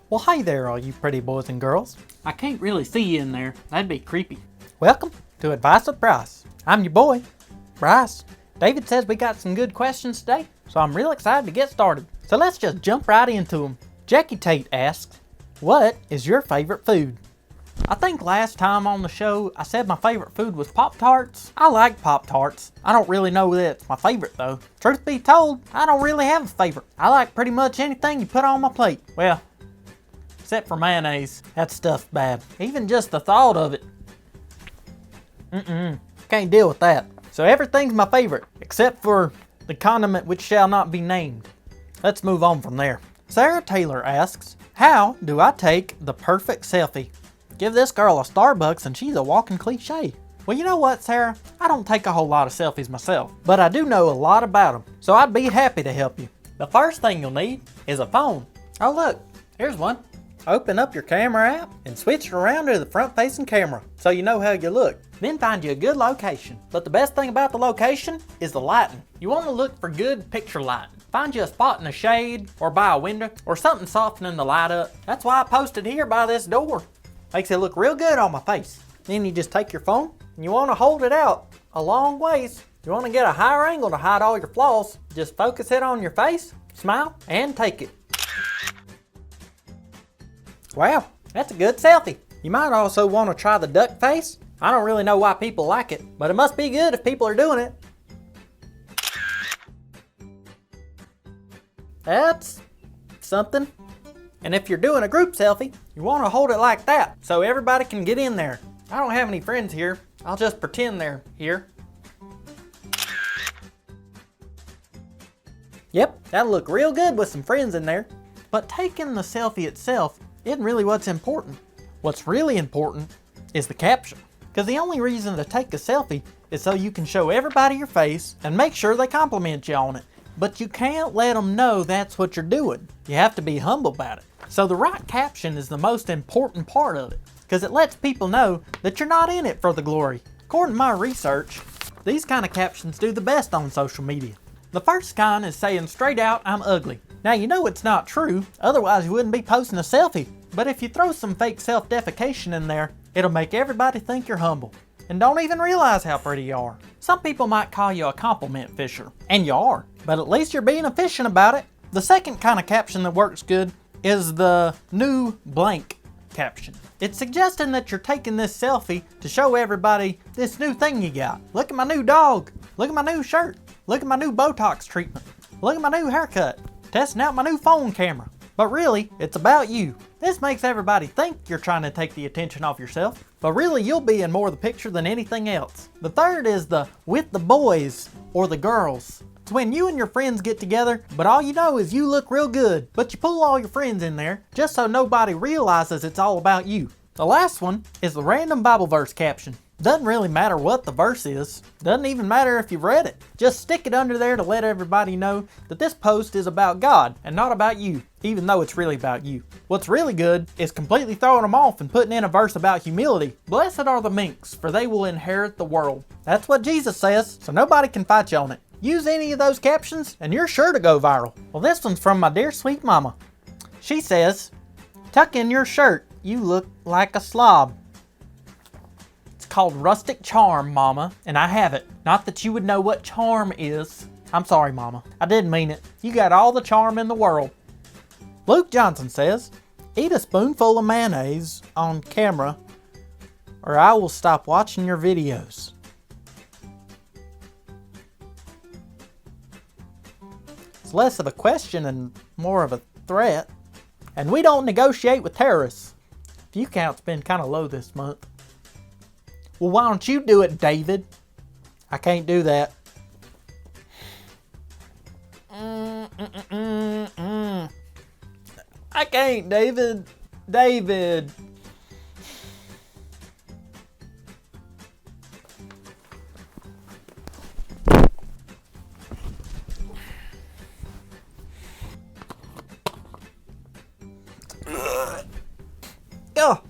Well, hey there, all you pretty boys and girls. I can't really see you in there. That'd be creepy. Welcome to Advice with Bryce. I'm your boy, Bryce. David says we got some good questions today, so I'm real excited to get started. So let's just jump right into them. Jackie Tate asks, what is your favorite food? I think last time on the show I said my favorite food was Pop-Tarts. I like Pop-Tarts. I don't really know that it's my favorite though. Truth be told, I don't really have a favorite. I like pretty much anything you put on my plate. Well, except for mayonnaise. That stuff's bad. Even just the thought of it. Can't deal with that. So everything's my favorite, except for the condiment which shall not be named. Let's move on from there. Sarah Taylor asks, how do I take the perfect selfie? Give this girl a Starbucks and she's a walking cliche. Well, you know what, Sarah? I don't take a whole lot of selfies myself, but I do know a lot about them, so I'd be happy to help you. The first thing you'll need is a phone. Oh look, here's one. Open up your camera app and switch it around to the front-facing camera so you know how you look. Then find you a good location. But the best thing about the location is the lighting. You want to look for good picture lighting. Find you a spot in the shade or by a window or something softening the light up. That's why I posted here by this door. Makes it look real good on my face. Then you just take your phone and you want to hold it out a long ways. You want to get a higher angle to hide all your flaws. Just focus it on your face, smile, and take it. Wow, that's a good selfie. You might also want to try the duck face. I don't really know why people like it, but it must be good if people are doing it. That's something. And if you're doing a group selfie, you want to hold it like that so everybody can get in there. I don't have any friends here. I'll just pretend they're here. Yep, that'll look real good with some friends in there. But taking the selfie itself isn't really what's important. What's really important is the caption. Because the only reason to take a selfie is so you can show everybody your face and make sure they compliment you on it. But you can't let them know that's what you're doing. You have to be humble about it. So the right caption is the most important part of it, because it lets people know that you're not in it for the glory. According to my research, these kind of captions do the best on social media. The first kind is saying straight out, I'm ugly. Now you know it's not true, otherwise you wouldn't be posting a selfie. But if you throw some fake self-defecation in there, it'll make everybody think you're humble and don't even realize how pretty you are. Some people might call you a compliment fisher, and you are, but at least you're being efficient about it. The second kind of caption that works good is the new blank caption. It's suggesting that you're taking this selfie to show everybody this new thing you got. Look at my new dog. Look at my new shirt. Look at my new Botox treatment. Look at my new haircut. Testing out my new phone camera. But really, it's about you. This makes everybody think you're trying to take the attention off yourself, but really you'll be in more of the picture than anything else. The third is the with the boys or the girls. It's when you and your friends get together, but all you know is you look real good, but you pull all your friends in there just so nobody realizes it's all about you. The last one is the random Bible verse caption. Doesn't really matter what the verse is. Doesn't even matter if you've read it. Just stick it under there to let everybody know that this post is about God and not about you, even though it's really about you. What's really good is completely throwing them off and putting in a verse about humility. Blessed are the meeks, for they will inherit the world. That's what Jesus says, so nobody can fight you on it. Use any of those captions and you're sure to go viral. Well, this one's from my dear sweet mama. She says, tuck in your shirt, you look like a slob. Called rustic charm, mama, and I have it. Not that you would know what charm is. I'm sorry, mama. I didn't mean it. You got all the charm in the world. Luke Johnson says, eat a spoonful of mayonnaise on camera or I will stop watching your videos. It's less of a question and more of a threat. And we don't negotiate with terrorists. View count's been kind of low this month. Well, why don't you do it, David? I can't do that. I can't, David. David. Oh,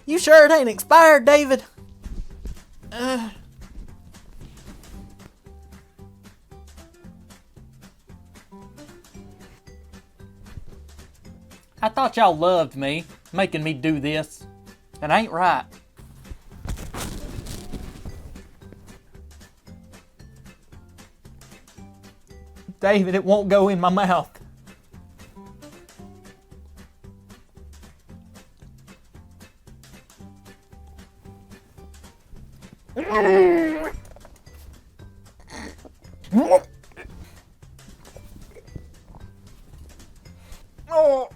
you sure it ain't expired, David? I thought y'all loved me, making me do this. It ain't right. David, it won't go in my mouth. Oh.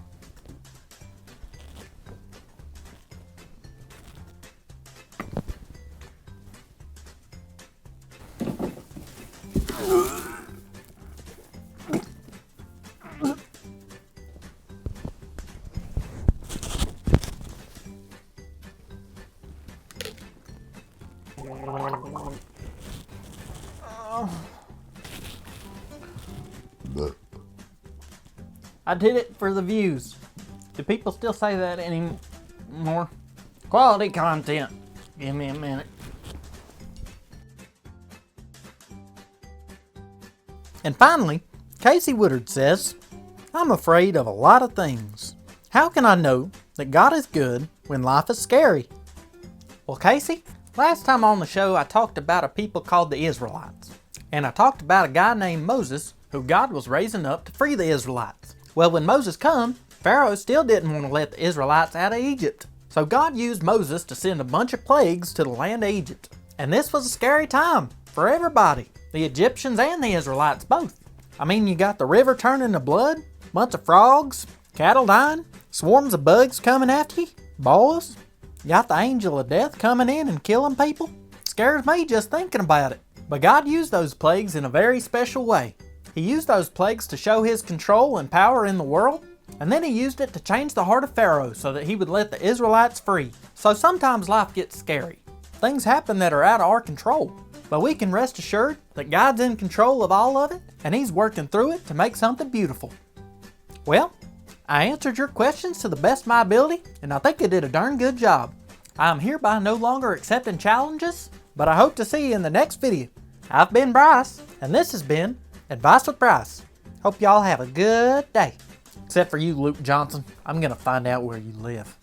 I did it for the views. Do people still say that anymore? Quality content. Give me a minute. And finally, Casey Woodard says, I'm afraid of a lot of things. How can I know that God is good when life is scary? Well, Casey, last time on the show I talked about a people called the Israelites. And I talked about a guy named Moses who God was raising up to free the Israelites. Well, when Moses come, Pharaoh still didn't want to let the Israelites out of Egypt. So God used Moses to send a bunch of plagues to the land of Egypt. And this was a scary time for everybody, the Egyptians and the Israelites both. I mean, you got the river turning to blood, bunch of frogs, cattle dying, swarms of bugs coming after you, boils. You got the angel of death coming in and killing people. Scares me just thinking about it. But God used those plagues in a very special way. He used those plagues to show his control and power in the world, and then he used it to change the heart of Pharaoh so that he would let the Israelites free. So sometimes life gets scary. Things happen that are out of our control, but we can rest assured that God's in control of all of it, and he's working through it to make something beautiful. Well, I answered your questions to the best of my ability, and I think I did a darn good job. I'm hereby no longer accepting challenges, but I hope to see you in the next video. I've been Bryce, and this has been Advice with Bryce. Hope y'all have a good day. Except for you, Luke Johnson. I'm gonna find out where you live.